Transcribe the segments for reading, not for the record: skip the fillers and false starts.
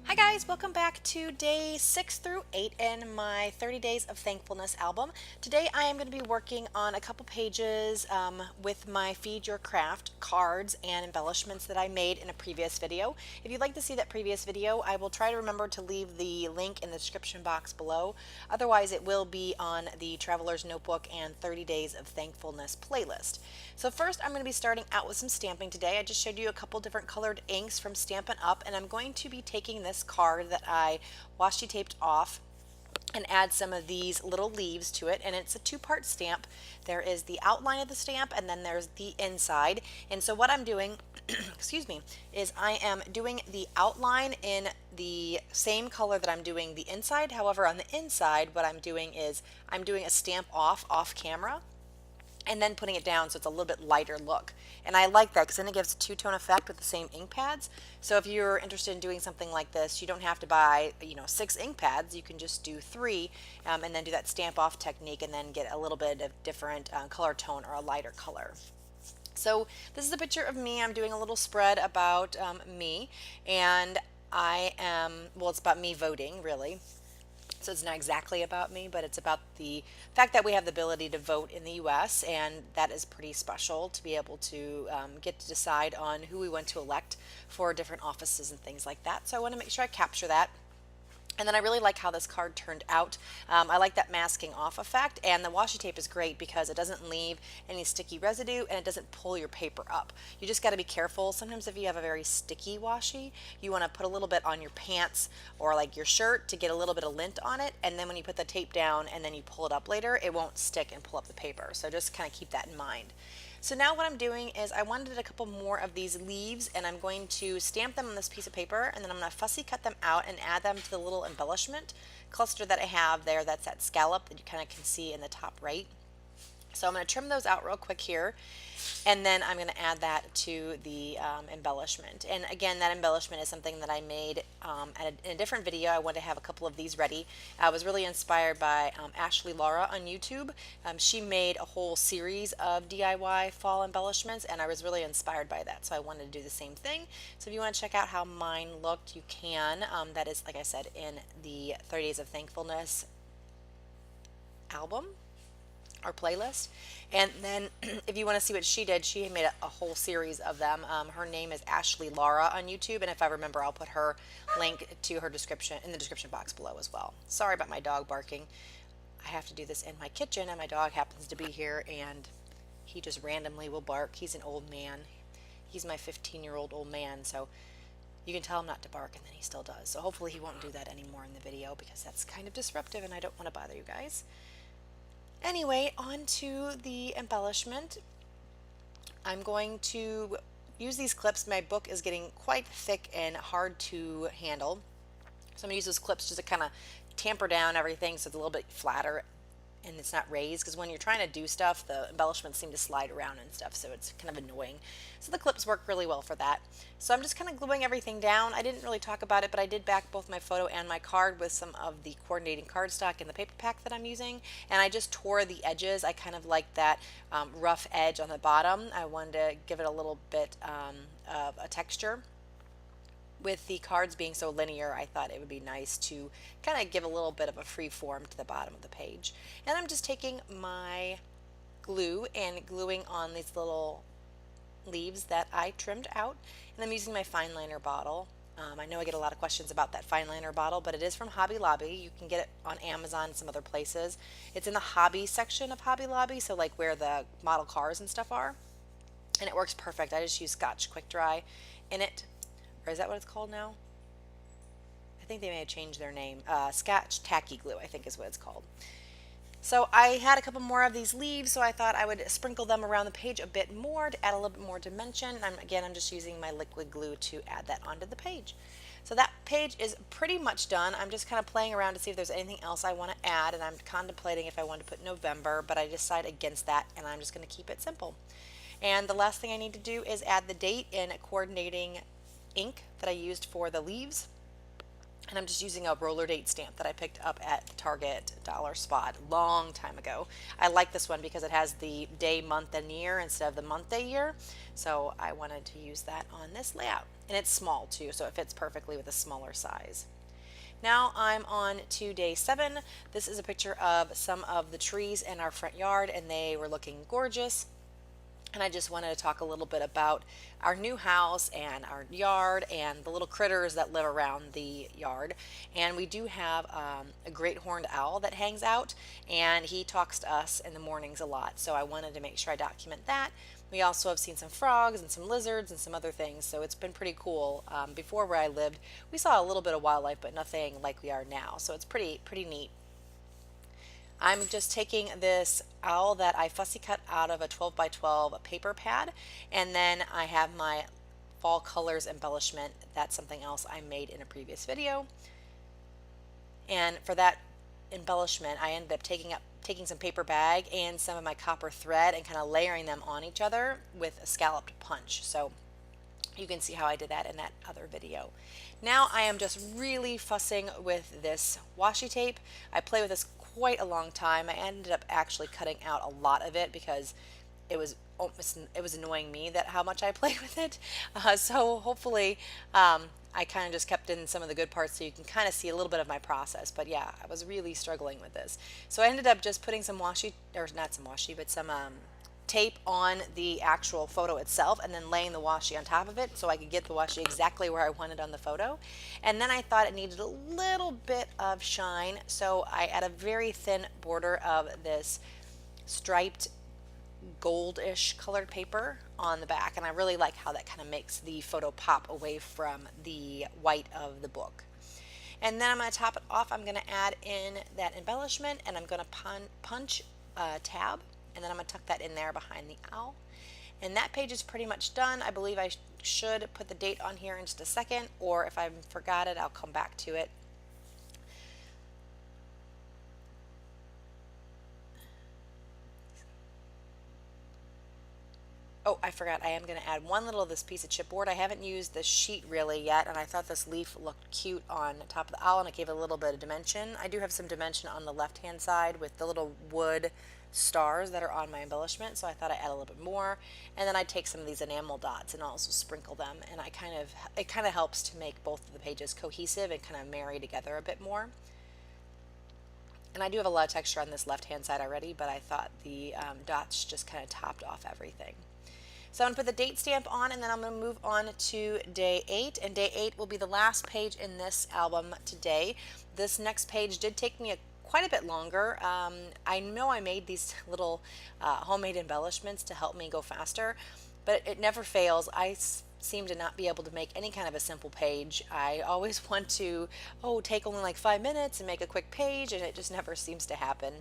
Hi guys, welcome back to day 6 through 8 in my 30 Days of Thankfulness album. Today I am going to be working on a couple pages with my Feed Your Craft cards and embellishments that I made in a previous video. If you'd like to see that previous video, I will try to remember to leave the link in the description box below. Otherwise, it will be on the Traveler's Notebook and 30 Days of Thankfulness playlist. So first I'm going to be starting out with some stamping today. I just showed you a couple different colored inks from Stampin' Up, and I'm going to be taking this card that I washi taped off and add some of these little leaves to it, and it's a two-part stamp. There is the outline of the stamp and then there's the inside. And so what I'm doing excuse me, is I am doing the outline in the same color that I'm doing the inside. However, on the inside what I'm doing is I'm doing a stamp off camera and then putting it down so it's a little bit lighter look. And I like that because then it gives a two-tone effect with the same ink pads. So if you're interested in doing something like this, you don't have to buy 6 ink pads. You can just do 3 and then do that stamp off technique and then get a little bit of different color tone or a lighter color. So this is a picture of me. I'm doing a little spread about me, and it's about me voting really. So it's not exactly about me, but it's about the fact that we have the ability to vote in the US, and that is pretty special to be able to get to decide on who we want to elect for different offices and things like that. So I want to make sure I capture that. And then I really like how this card turned out. I like that masking off effect, and the washi tape is great because it doesn't leave any sticky residue and it doesn't pull your paper up. You just got to be careful. Sometimes if you have a very sticky washi, you want to put a little bit on your pants or like your shirt to get a little bit of lint on it, and then when you put the tape down and then you pull it up later, it won't stick and pull up the paper. So just kind of keep that in mind. So now what I'm doing is I wanted a couple more of these leaves, and I'm going to stamp them on this piece of paper, and then I'm going to fussy cut them out and add them to the little embellishment cluster that I have there. That's that scallop that you kind of can see in the top right. So I'm going to trim those out real quick here, and then I'm going to add that to the embellishment. And again, that embellishment is something that I made in a different video. I wanted to have a couple of these ready. I was really inspired by Ashley Laura on YouTube. She made a whole series of DIY fall embellishments, and I was really inspired by that. So I wanted to do the same thing. So if you want to check out how mine looked, you can. That is, like I said, in the 30 Days of Thankfulness album or playlist. And then if you want to see what she did, she made a whole series of them. Her name is Ashley Laura on YouTube, and if I remember, I'll put her link to her description in the description box below as well. Sorry about my dog barking. I have to do this in my kitchen, and my dog happens to be here, and he just randomly will bark. He's an old man. He's my 15-year-old old man, so you can tell him not to bark, and then he still does. So hopefully he won't do that anymore in the video because that's kind of disruptive, and I don't want to bother you guys. Anyway, on to the embellishment. I'm going to use these clips. My book is getting quite thick and hard to handle. So I'm going to use those clips just to kind of tamper down everything so it's a little bit flatter and it's not raised, because when you're trying to do stuff, the embellishments seem to slide around and stuff, so it's kind of annoying. So the clips work really well for that. So I'm just kind of gluing everything down. I didn't really talk about it, but I did back both my photo and my card with some of the coordinating cardstock in the paper pack that I'm using, and I just tore the edges. I kind of like that rough edge on the bottom. I wanted to give it a little bit of a texture. With the cards being so linear, I thought it would be nice to kind of give a little bit of a free form to the bottom of the page. And I'm just taking my glue and gluing on these little leaves that I trimmed out, and I'm using my fine liner bottle. I know I get a lot of questions about that fine liner bottle, but it is from Hobby Lobby. You can get it on Amazon and some other places. It's in the hobby section of Hobby Lobby, so like where the model cars and stuff are, and it works perfect. I just use Scotch Quick Dry in it. Or is that what it's called now? I think they may have changed their name. Scotch Tacky Glue, I think is what it's called. So I had a couple more of these leaves, so I thought I would sprinkle them around the page a bit more to add a little bit more dimension. Again, I'm just using my liquid glue to add that onto the page. So that page is pretty much done. I'm just kind of playing around to see if there's anything else I want to add, and I'm contemplating if I want to put November, but I decided against that, and I'm just going to keep it simple. And the last thing I need to do is add the date in coordinating ink that I used for the leaves. And I'm just using a roller date stamp that I picked up at the Target dollar spot a long time ago. I like this one because it has the day, month, and year instead of the month, day, year. So I wanted to use that on this layout. And it's small too, so it fits perfectly with a smaller size. Now I'm on to day 7. This is a picture of some of the trees in our front yard, and they were looking gorgeous. And I just wanted to talk a little bit about our new house and our yard and the little critters that live around the yard. And we do have a great horned owl that hangs out, and he talks to us in the mornings a lot. So I wanted to make sure I document that. We also have seen some frogs and some lizards and some other things, so it's been pretty cool. Before where I lived, we saw a little bit of wildlife, but nothing like we are now. So it's pretty neat. I'm just taking this owl that I fussy cut out of a 12 by 12 paper pad, and then I have my fall colors embellishment. That's something else I made in a previous video. And for that embellishment, I ended up taking some paper bag and some of my copper thread and kind of layering them on each other with a scalloped punch. So you can see how I did that in that other video. Now I am just really fussing with this washi tape. I play with this quite a long time. I ended up actually cutting out a lot of it because it was annoying me that how much I played with it. So hopefully I kind of just kept in some of the good parts so you can kind of see a little bit of my process. But yeah, I was really struggling with this. So I ended up just putting some washi, or not some washi, but some tape on the actual photo itself and then laying the washi on top of it so I could get the washi exactly where I wanted on the photo. And then I thought it needed a little bit of shine, so I add a very thin border of this striped goldish colored paper on the back, and I really like how that kind of makes the photo pop away from the white of the book. And then I'm going to top it off. I'm going to add in that embellishment, and I'm going to punch a tab, and then I'm going to tuck that in there behind the owl. And that page is pretty much done. I believe I should put the date on here in just a second, or if I forgot it, I'll come back to it. Oh, I forgot. I am going to add one little of this piece of chipboard. I haven't used this sheet really yet, and I thought this leaf looked cute on top of the owl, and it gave it a little bit of dimension. I do have some dimension on the left-hand side with the little wood stars that are on my embellishment, so I thought I'd add a little bit more. And then I'd take some of these enamel dots and also sprinkle them, and it kind of helps to make both of the pages cohesive and kind of marry together a bit more. And I do have a lot of texture on this left-hand side already, but I thought the dots just kind of topped off everything. So I'm going to put the date stamp on, and then I'm going to move on to day 8, and day 8 will be the last page in this album today. This next page did take me quite a bit longer. I know I made these little homemade embellishments to help me go faster, but it never fails. I seem to not be able to make any kind of a simple page. I always want to, take only like 5 minutes and make a quick page, and it just never seems to happen.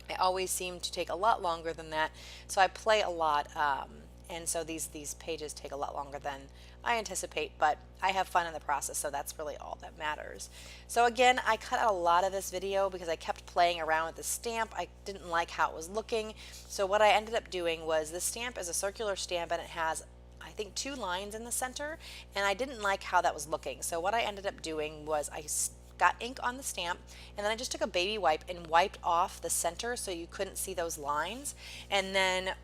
I always seem to take a lot longer than that, so I play a lot. And so these pages take a lot longer than I anticipate, but I have fun in the process, so that's really all that matters. So again, I cut out a lot of this video because I kept playing around with the stamp. I didn't like how it was looking. So what I ended up doing was, this stamp is a circular stamp, and it has, I think, 2 lines in the center, and I didn't like how that was looking. So what I ended up doing was I got ink on the stamp, and then I just took a baby wipe and wiped off the center so you couldn't see those lines. And then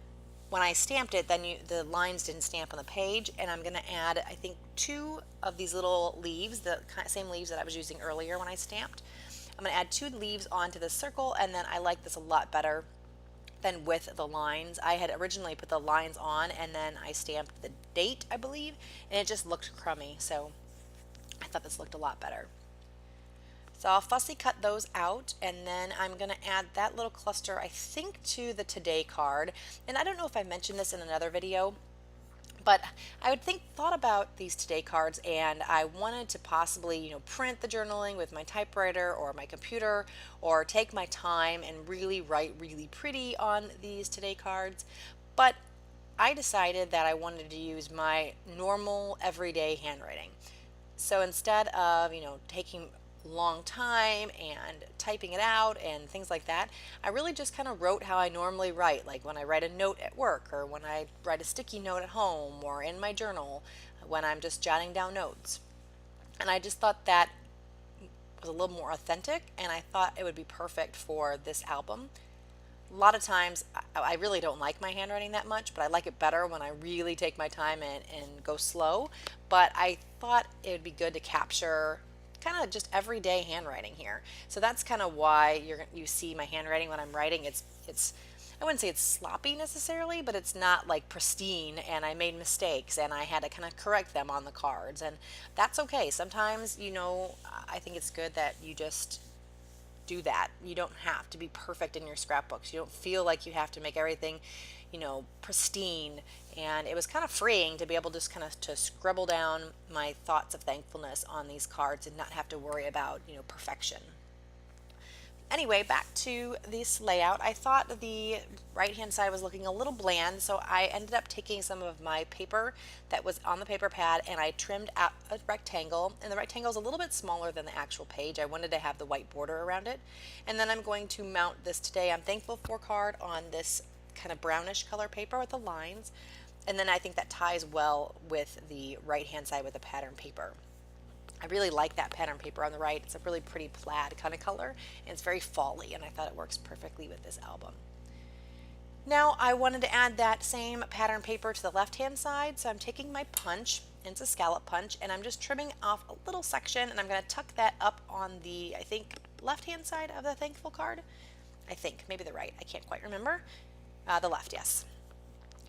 when I stamped it, then the lines didn't stamp on the page, and I'm going to add, I think, 2 of these little leaves, the same leaves that I was using earlier when I stamped. I'm going to add 2 leaves onto the circle, and then I like this a lot better than with the lines. I had originally put the lines on, and then I stamped the date, I believe, and it just looked crummy, so I thought this looked a lot better. So I'll fussy cut those out, and then I'm going to add that little cluster, I think, to the today card. And I don't know if I mentioned this in another video, but I thought about these today cards, and I wanted to possibly, print the journaling with my typewriter or my computer, or take my time and really write really pretty on these today cards. But I decided that I wanted to use my normal everyday handwriting. So instead of, taking long time and typing it out and things like that, I really just kind of wrote how I normally write, like when I write a note at work, or when I write a sticky note at home, or in my journal when I'm just jotting down notes. And I just thought that was a little more authentic, and I thought it would be perfect for this album. A lot of times I really don't like my handwriting that much, but I like it better when I really take my time and go slow. But I thought it would be good to capture kind of just everyday handwriting here. So that's kind of why you see my handwriting when I'm writing. It's I wouldn't say it's sloppy necessarily, but it's not like pristine, and I made mistakes and I had to kind of correct them on the cards, and that's okay. Sometimes, I think it's good that you just do that. You don't have to be perfect in your scrapbooks. You don't feel like you have to make everything, pristine. And it was kind of freeing to be able just kind of to scribble down my thoughts of thankfulness on these cards and not have to worry about, perfection. Anyway, back to this layout. I thought the right hand side was looking a little bland, so I ended up taking some of my paper that was on the paper pad and I trimmed out a rectangle, and the rectangle is a little bit smaller than the actual page. I wanted to have the white border around it. And then I'm going to mount this Today I'm Thankful For card on this kind of brownish color paper with the lines, and then I think that ties well with the right hand side with the pattern paper. I really like that pattern paper on the right. It's a really pretty plaid kind of color, and it's very fall-y, and I thought it works perfectly with this album. Now I wanted to add that same pattern paper to the left-hand side, so I'm taking my punch, and it's a scallop punch, and I'm just trimming off a little section, and I'm going to tuck that up on the, I think, left-hand side of the thankful card. I think, maybe the right, I can't quite remember. The left, yes.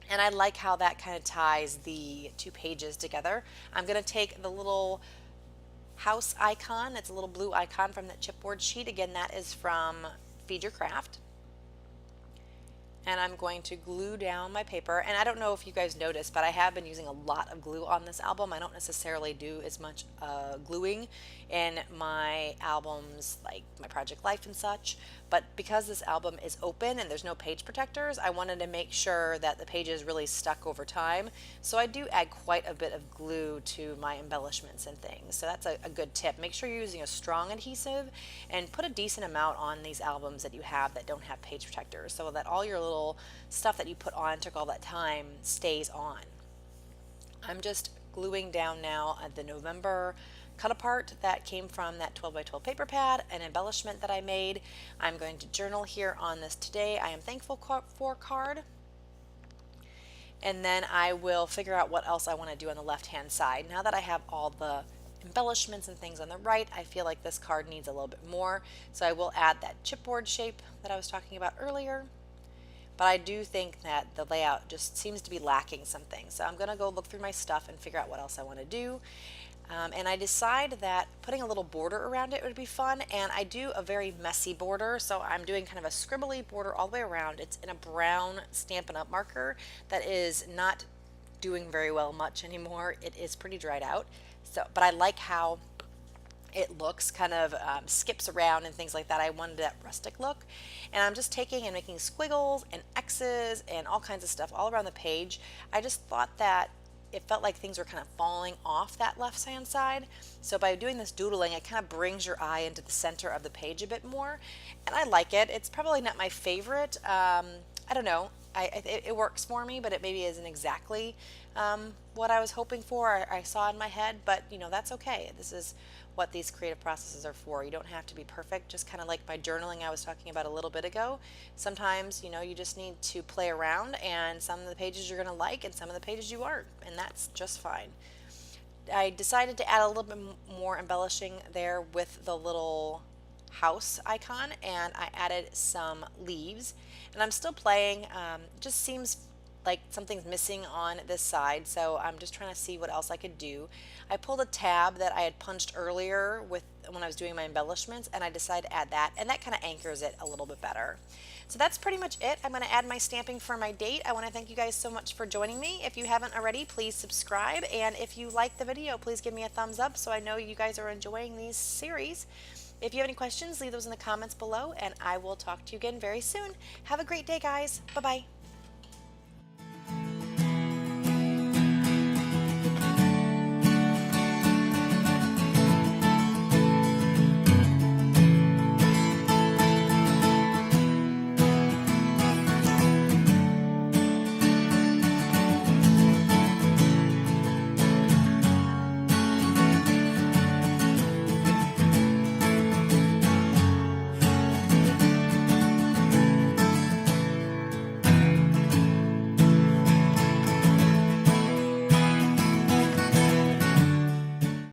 And I like how that kind of ties the two pages together. I'm going to take the little house icon. It's a little blue icon from that chipboard sheet. Again, that is from Feed Your Craft. And I'm going to glue down my paper. And I don't know if you guys noticed, but I have been using a lot of glue on this album. I don't necessarily do as much gluing in my albums, like my Project Life and such. But because this album is open and there's no page protectors, I wanted to make sure that the pages really stuck over time. So I do add quite a bit of glue to my embellishments and things. So that's a good tip. Make sure you're using a strong adhesive and put a decent amount on these albums that you have that don't have page protectors, so that all your little stuff that you put on, took all that time, stays on. I'm just gluing down now the November cut apart that came from that 12 by 12 paper pad, an embellishment that I made. I'm going to journal here on this Today I Am Thankful For card, and then I will figure out what else I want to do on the left hand side. Now that I have all the embellishments and things on the right, I feel like this card needs a little bit more, so I will add that chipboard shape that I was talking about earlier. But I do think that the layout just seems to be lacking something. So I'm going to go look through my stuff and figure out what else I want to do. And I decide that putting a little border around it would be fun. And I do a very messy border. So I'm doing kind of a scribbly border all the way around. It's in a brown Stampin' Up marker that is not doing very well much anymore. It is pretty dried out. But I like how it looks, kind of skips around and things like that. I wanted that rustic look, and I'm just taking and making squiggles and X's and all kinds of stuff all around the page. I just thought that it felt like things were kind of falling off that left hand side, so by doing this doodling it kind of brings your eye into the center of the page a bit more, and I like it. It's probably not my favorite. I don't know, it works for me, but it maybe isn't exactly what I was hoping for or I saw in my head, but that's okay. This is what these creative processes are for. You don't have to be perfect, just kind of like my journaling I was talking about a little bit ago. Sometimes, you just need to play around, and some of the pages you're going to like and some of the pages you aren't, and that's just fine. I decided to add a little bit more embellishing there with the little house icon, and I added some leaves, and I'm still playing. It just seems like something's missing on this side, so I'm just trying to see what else I could do. I pulled a tab that I had punched earlier when I was doing my embellishments, and I decided to add that, and that kind of anchors it a little bit better. So that's pretty much it. I'm going to add my stamping for my date. I want to thank you guys so much for joining me. If you haven't already, please subscribe, and if you like the video, please give me a thumbs up so I know you guys are enjoying these series. If you have any questions, leave those in the comments below, and I will talk to you again very soon. Have a great day, guys. Bye-bye.